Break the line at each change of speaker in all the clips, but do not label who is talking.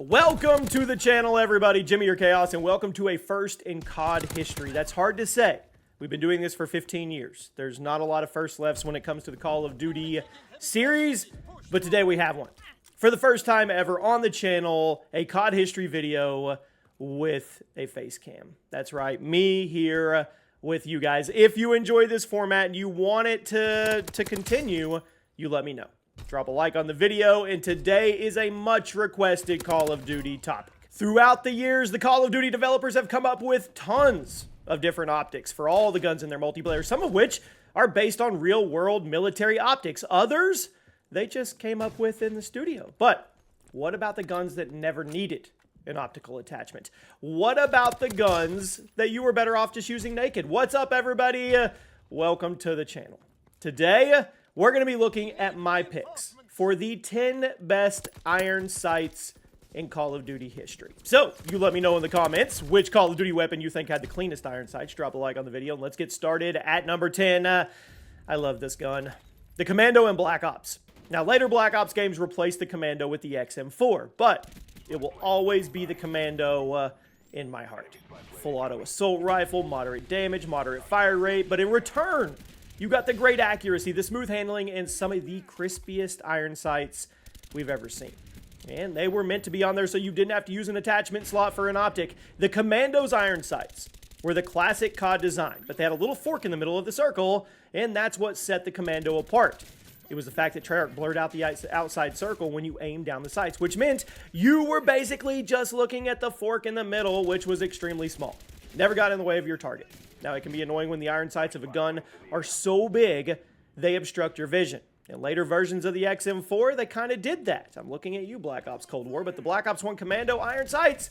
Welcome to the channel, everybody. Jimmy your Chaos, and welcome to a first in COD history. That's hard to say. We've been doing this for 15 years. There's not a lot of first lefts when it comes to the Call of Duty series, but today we have one. For the first time ever on the channel, a COD history video with a face cam. That's right, me here with you guys. If you enjoy this format and you want it to continue, you let me know. Drop a like on the video, and today is a much requested Call of Duty topic. Throughout the years, the Call of Duty developers have come up with tons of different optics for all the guns in their multiplayer, some of which are based on real-world military optics. Others, they just came up with in the studio. But what about the guns that never needed an optical attachment? What about the guns that you were better off just using naked? What's up, everybody? Welcome to the channel. Today, we're going to be looking at my picks for the 10 best iron sights in Call of Duty history. So, you let me know in the comments which Call of Duty weapon you think had the cleanest iron sights. Drop a like on the video, and let's get started at number 10. I love this gun. The Commando in Black Ops. Now, later Black Ops games replaced the Commando with the XM4, but it will always be the Commando in my heart. Full auto assault rifle, moderate damage, moderate fire rate, but in return, you got the great accuracy, the smooth handling, and some of the crispiest iron sights we've ever seen. And they were meant to be on there so you didn't have to use an attachment slot for an optic. The Commando's iron sights were the classic COD design, but they had a little fork in the middle of the circle, and that's what set the Commando apart. It was the fact that Treyarch blurred out the outside circle when you aimed down the sights, which meant you were basically just looking at the fork in the middle, which was extremely small. Never got in the way of your target. Now, it can be annoying when the iron sights of a gun are so big, they obstruct your vision. In later versions of the XM4, they kind of did that. I'm looking at you, Black Ops Cold War, but the Black Ops 1 Commando iron sights,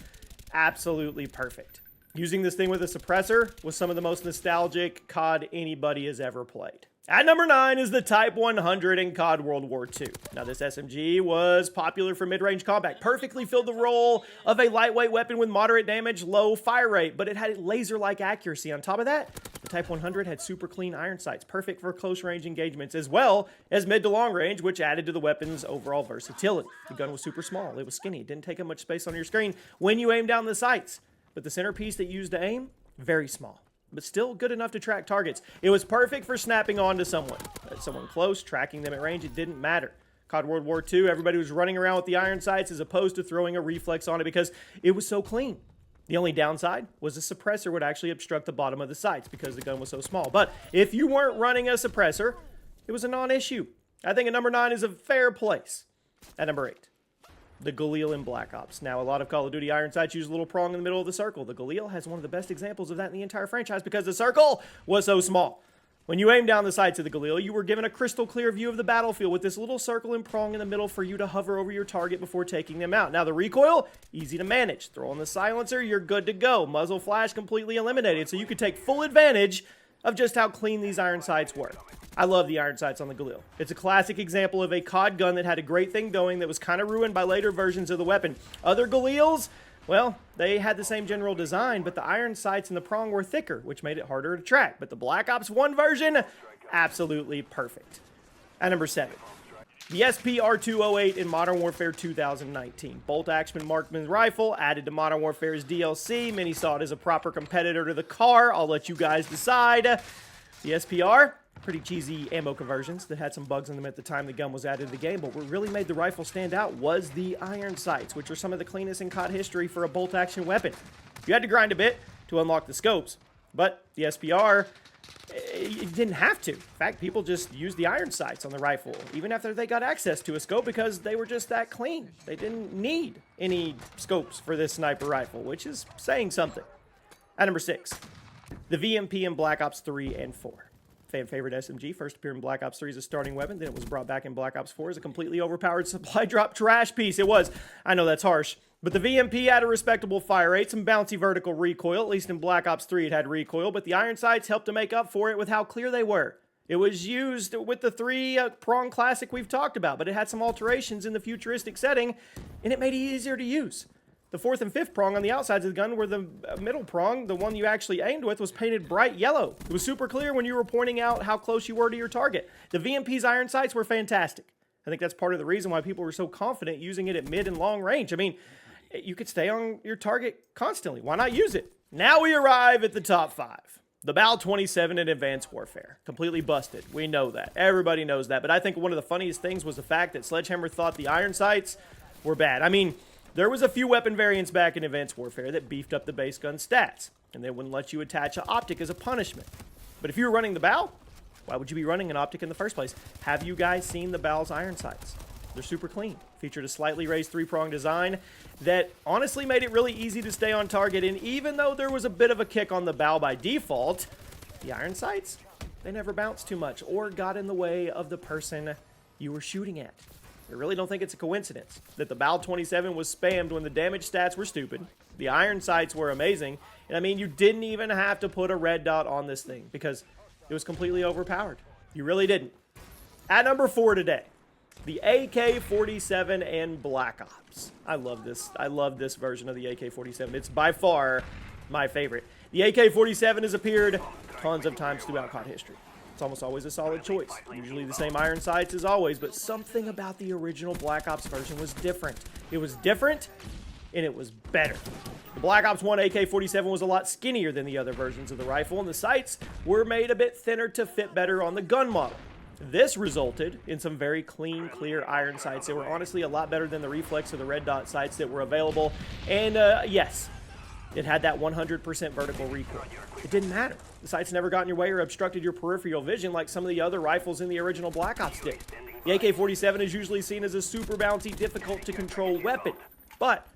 absolutely perfect. Using this thing with a suppressor was some of the most nostalgic COD anybody has ever played. At number 9 is the Type 100 in COD World War II. Now, this SMG was popular for mid-range combat, perfectly filled the role of a lightweight weapon with moderate damage, low fire rate, but it had laser-like accuracy. On top of that, the Type 100 had super clean iron sights, perfect for close-range engagements, as well as mid to long range, which added to the weapon's overall versatility. The gun was super small, it was skinny, it didn't take up much space on your screen when you aim down the sights, but the centerpiece that you used to aim, very small, but still good enough to track targets. It was perfect for snapping onto someone. Someone close, tracking them at range, it didn't matter. COD World War II, everybody was running around with the iron sights as opposed to throwing a reflex on it because it was so clean. The only downside was the suppressor would actually obstruct the bottom of the sights because the gun was so small. But if you weren't running a suppressor, it was a non-issue. I think at number 9 is a fair place. At number 8. The Galil in Black Ops. Now, a lot of Call of Duty iron sights use a little prong in the middle of the circle. The Galil has one of the best examples of that in the entire franchise because the circle was so small. When you aim down the sights of the Galil, you were given a crystal clear view of the battlefield with this little circle and prong in the middle for you to hover over your target before taking them out. Now, the recoil, easy to manage. Throw on the silencer, you're good to go. Muzzle flash completely eliminated, so you could take full advantage of just how clean these iron sights were. I love the iron sights on the Galil. It's a classic example of a COD gun that had a great thing going that was kind of ruined by later versions of the weapon. Other Galils, well, they had the same general design, but the iron sights and the prong were thicker, which made it harder to track. But the Black Ops 1 version, absolutely perfect. At number 7, the SPR-208 in Modern Warfare 2019. Bolt-action marksman rifle added to Modern Warfare's DLC. Many saw it as a proper competitor to the car. I'll let you guys decide. The SPR, pretty cheesy ammo conversions that had some bugs in them at the time the gun was added to the game, but what really made the rifle stand out was the iron sights, which are some of the cleanest in COD history for a bolt-action weapon. You had to grind a bit to unlock the scopes, but the SPR, you didn't have to. In fact, people just used the iron sights on the rifle, even after they got access to a scope, because they were just that clean. They didn't need any scopes for this sniper rifle, which is saying something. At number 6, the VMP in Black Ops 3 and 4. Fan favorite SMG, first appeared in Black Ops 3 as a starting weapon, then it was brought back in Black Ops 4 as a completely overpowered supply drop trash piece. It was. I know that's harsh. But the VMP had a respectable fire rate, some bouncy vertical recoil. At least in Black Ops 3 it had recoil, but the iron sights helped to make up for it with how clear they were. It was used with the 3-prong classic we've talked about, but it had some alterations in the futuristic setting, and it made it easier to use. The 4th and 5th prong on the outsides of the gun were the middle prong, the one you actually aimed with, was painted bright yellow. It was super clear when you were pointing out how close you were to your target. The VMP's iron sights were fantastic. I think that's part of the reason why people were so confident using it at mid and long range. I mean, you could stay on your target constantly. Why not use it? Now we arrive at the top 5. The BAL 27 in Advanced Warfare. Completely busted. We know that. Everybody knows that. But I think one of the funniest things was the fact that Sledgehammer thought the iron sights were bad. I mean, there was a few weapon variants back in Advanced Warfare that beefed up the base gun stats, and they wouldn't let you attach an optic as a punishment. But if you were running the BAL, why would you be running an optic in the first place? Have you guys seen the BAL's iron sights? They're super clean. Featured a slightly raised 3-prong design that honestly made it really easy to stay on target. And even though there was a bit of a kick on the BAL by default, the iron sights, they never bounced too much or got in the way of the person you were shooting at. I really don't think it's a coincidence that the BAL 27 was spammed when the damage stats were stupid. The iron sights were amazing. And I mean, you didn't even have to put a red dot on this thing because it was completely overpowered. You really didn't. At number 4 today, the AK-47 and Black Ops. I love this. I love this version of the AK-47. It's by far my favorite. The AK-47 has appeared tons of times throughout COD history. It's almost always a solid choice. Usually the same iron sights as always, but something about the original Black Ops version was different. It was different, and it was better. The Black Ops 1 AK-47 was a lot skinnier than the other versions of the rifle, and the sights were made a bit thinner to fit better on the gun model. This resulted in some very clean, clear iron sights. They were honestly a lot better than the reflex or the red dot sights that were available. And yes, it had that 100% vertical recoil. It didn't matter. The sights never got in your way or obstructed your peripheral vision like some of the other rifles in the original Black Ops did. The AK-47 is usually seen as a super bouncy, difficult to control weapon. But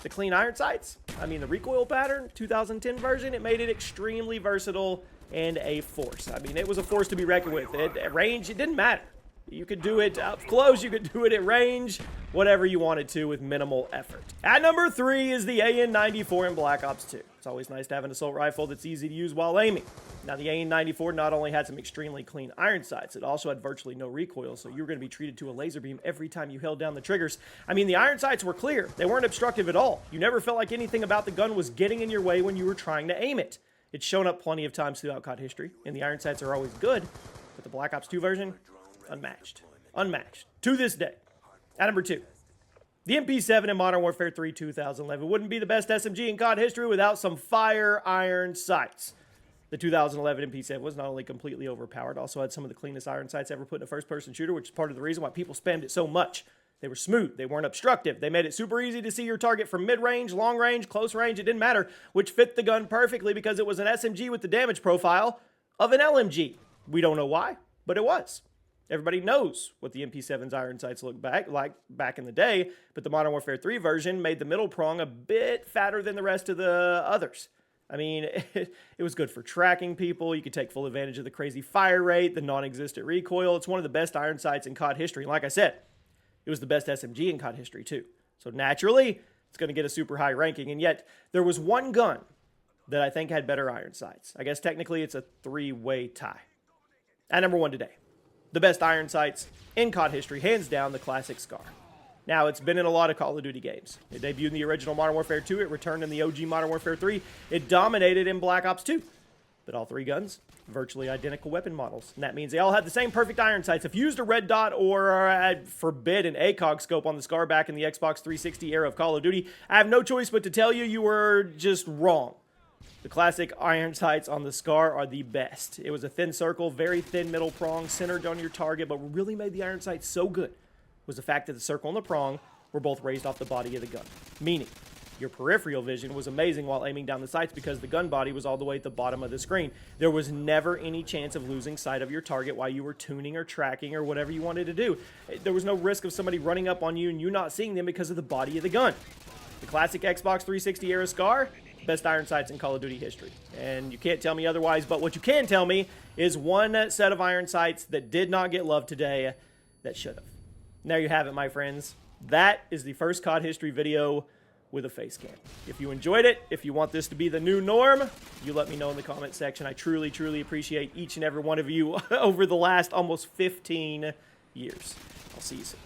the clean iron sights, I mean the recoil pattern, 2010 version, it made it extremely versatile and a force. I mean, it was a force to be reckoned with. At range, it didn't matter. You could do it up close, you could do it at range, whatever you wanted to with minimal effort. At number 3 is the AN-94 in Black Ops 2. It's always nice to have an assault rifle that's easy to use while aiming. Now, the AN-94 not only had some extremely clean iron sights, it also had virtually no recoil, so you were going to be treated to a laser beam every time you held down the triggers. I mean, the iron sights were clear. They weren't obstructive at all. You never felt like anything about the gun was getting in your way when you were trying to aim it. It's shown up plenty of times throughout COD history, and the iron sights are always good, but the Black Ops 2 version, unmatched. Unmatched. To this day. At number 2, the MP7 in Modern Warfare 3 2011 wouldn't be the best SMG in COD history without some fire iron sights. The 2011 MP7 was not only completely overpowered, also had some of the cleanest iron sights ever put in a first-person shooter, which is part of the reason why people spammed it so much. They were smooth. They weren't obstructive. They made it super easy to see your target from mid-range, long range, close range. It didn't matter, which fit the gun perfectly because it was an SMG with the damage profile of an LMG. We don't know why, but it was. Everybody knows what the MP7's iron sights looked like back in the day, but the Modern Warfare 3 version made the middle prong a bit fatter than the rest of the others. I mean, it was good for tracking people. You could take full advantage of the crazy fire rate, the non-existent recoil. It's one of the best iron sights in COD history. And like I said, it was the best SMG in COD history too. So naturally, it's going to get a super high ranking. And yet, there was one gun that I think had better iron sights. I guess technically it's a 3-way tie. At number 1 today, the best iron sights in COD history, hands down, the classic Scar. Now, it's been in a lot of Call of Duty games. It debuted in the original Modern Warfare 2. It returned in the OG Modern Warfare 3. It dominated in Black Ops 2. But all 3 guns, virtually identical weapon models. And that means they all had the same perfect iron sights. If you used a red dot or forbid an ACOG scope on the Scar back in the Xbox 360 era of Call of Duty, I have no choice but to tell you, you were just wrong. The classic iron sights on the Scar are the best. It was a thin circle, very thin middle prong, centered on your target, but what really made the iron sights so good was the fact that the circle and the prong were both raised off the body of the gun. Meaning, your peripheral vision was amazing while aiming down the sights because the gun body was all the way at the bottom of the screen. There was never any chance of losing sight of your target while you were tuning or tracking or whatever you wanted to do. There was no risk of somebody running up on you and you not seeing them because of the body of the gun. The classic Xbox 360 era Scar, best iron sights in Call of Duty history. And you can't tell me otherwise, but what you can tell me is one set of iron sights that did not get love today that should have. And there you have it, my friends. That is the first COD history video with a face cam. If you enjoyed it, if you want this to be the new norm, you let me know in the comment section. I truly, truly appreciate each and every one of you over the last almost 15 years. I'll see you soon.